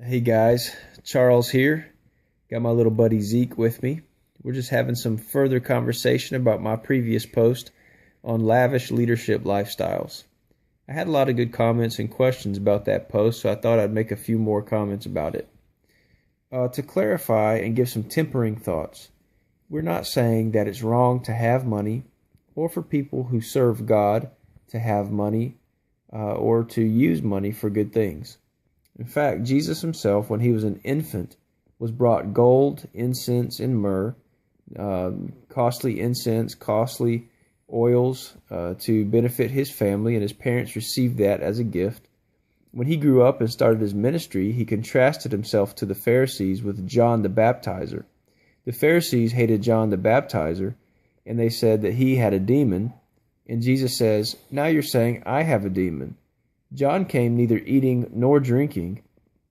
Hey guys, Charles here. Got my little buddy Zeke with me. We're just having some further conversation about my previous post on lavish leadership lifestyles. I had a lot of good comments and questions about that post, so I thought I'd make a few more comments about it. To clarify and give some tempering thoughts, we're not saying that it's wrong to have money or for people who serve God to have money or to use money for good things. In fact, Jesus himself, when he was an infant, was brought gold, incense, and myrrh, costly incense, costly oils to benefit his family, and his parents received that as a gift. When he grew up and started his ministry, he contrasted himself to the Pharisees with John the Baptizer. The Pharisees hated John the Baptizer, and they said that he had a demon. And Jesus says, "Now you're saying I have a demon. John came neither eating nor drinking.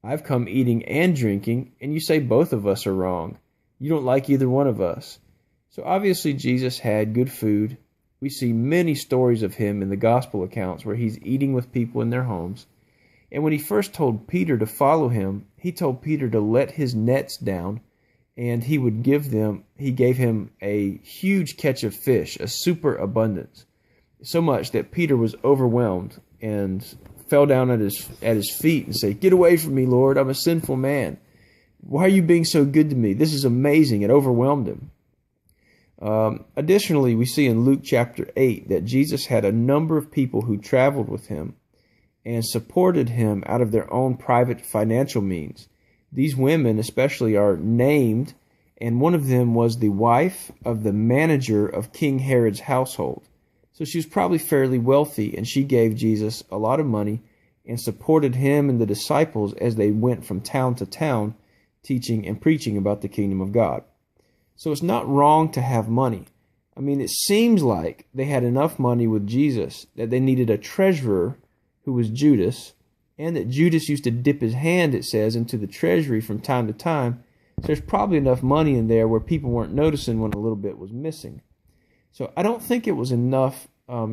I've come eating and drinking, and you say both of us are wrong. You don't like either one of us." So obviously Jesus had good food. We see many stories of him in the gospel accounts where he's eating with people in their homes. And when he first told Peter to follow him, he told Peter to let his nets down, and he gave him a huge catch of fish, a super abundance. So much that Peter was overwhelmed and fell down at his feet and said, "Get away from me, Lord, I'm a sinful man. Why are you being so good to me? This is amazing." It overwhelmed him. Additionally, we see in Luke chapter 8 that Jesus had a number of people who traveled with him and supported him out of their own private financial means. These women especially are named, and one of them was the wife of the manager of King Herod's household. So she was probably fairly wealthy, and she gave Jesus a lot of money and supported him and the disciples as they went from town to town teaching and preaching about the kingdom of God. So it's not wrong to have money. I mean, it seems like they had enough money with Jesus that they needed a treasurer who was Judas, and that Judas used to dip his hand, it says, into the treasury from time to time. So there's probably enough money in there where people weren't noticing when a little bit was missing. So I don't think it was enough. I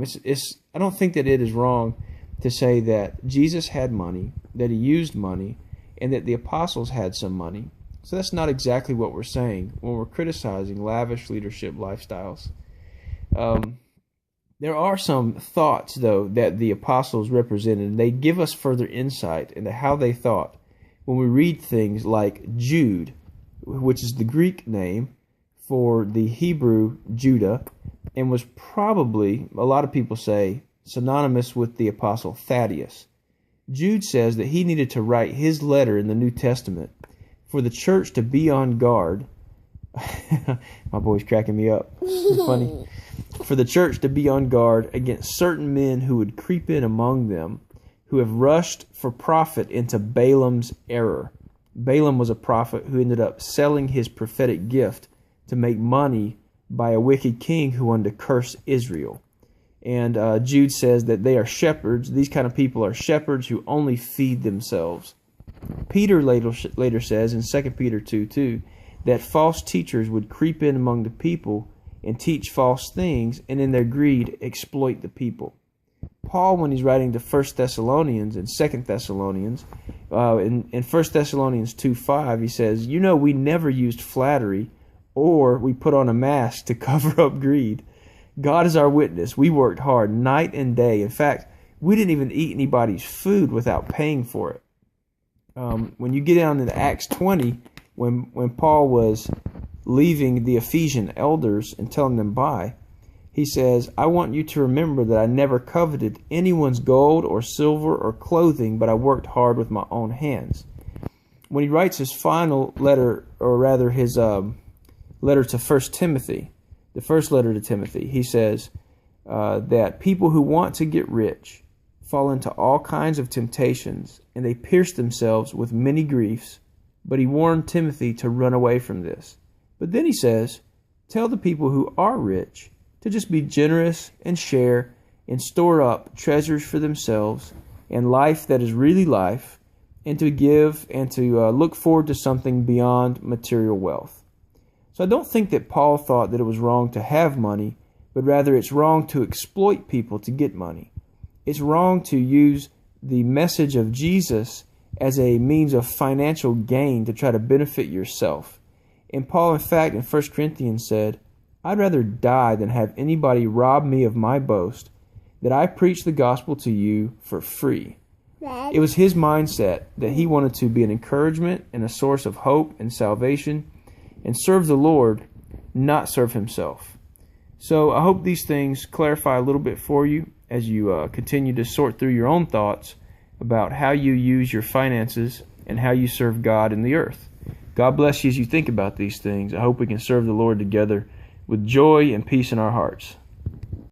don't think that it is wrong to say that Jesus had money, that he used money, and that the apostles had some money. So that's not exactly what we're saying when we're criticizing lavish leadership lifestyles. There are some thoughts, though, that the apostles represented, and they give us further insight into how they thought when we read things like Jude, which is the Greek name for the Hebrew Judah, and was probably, a lot of people say, synonymous with the apostle Thaddeus. Jude says that he needed to write his letter in the New Testament for the church to be on guard. My boy's cracking me up. It's funny. For the church to be on guard against certain men who would creep in among them, who have rushed for profit into Balaam's error. Balaam was a prophet who ended up selling his prophetic gift to make money by a wicked king who wanted to curse Israel. And Jude says that they are shepherds. These kind of people are shepherds who only feed themselves. Peter later says in 2 Peter 2:2 that false teachers would creep in among the people and teach false things, and in their greed exploit the people. Paul, when he's writing to 1 Thessalonians and 2 Thessalonians, in 1 Thessalonians 2:5, he says, "You know we never used flattery, or we put on a mask to cover up greed. God is our witness. We worked hard night and day. In fact, we didn't even eat anybody's food without paying for it." When you get down into Acts 20, when Paul was leaving the Ephesian elders and telling them bye, he says, "I want you to remember that I never coveted anyone's gold or silver or clothing, but I worked hard with my own hands." When he writes his final letter, or rather his letter to 1 Timothy, the first letter to Timothy, he says that people who want to get rich fall into all kinds of temptations, and they pierce themselves with many griefs. But he warned Timothy to run away from this. But then he says, tell the people who are rich to just be generous and share and store up treasures for themselves and life that is really life, and to give and to look forward to something beyond material wealth. So I don't think that Paul thought that it was wrong to have money, but rather it's wrong to exploit people to get money. It's wrong to use the message of Jesus as a means of financial gain to try to benefit yourself. And Paul, in fact, in 1 Corinthians said, I'd rather die than have anybody rob me of my boast, that I preach the gospel to you for free. It was his mindset that he wanted to be an encouragement and a source of hope and salvation and serve the Lord, not serve himself. So I hope these things clarify a little bit for you as you continue to sort through your own thoughts about how you use your finances and how you serve God in the earth. God bless you as you think about these things. I hope we can serve the Lord together with joy and peace in our hearts.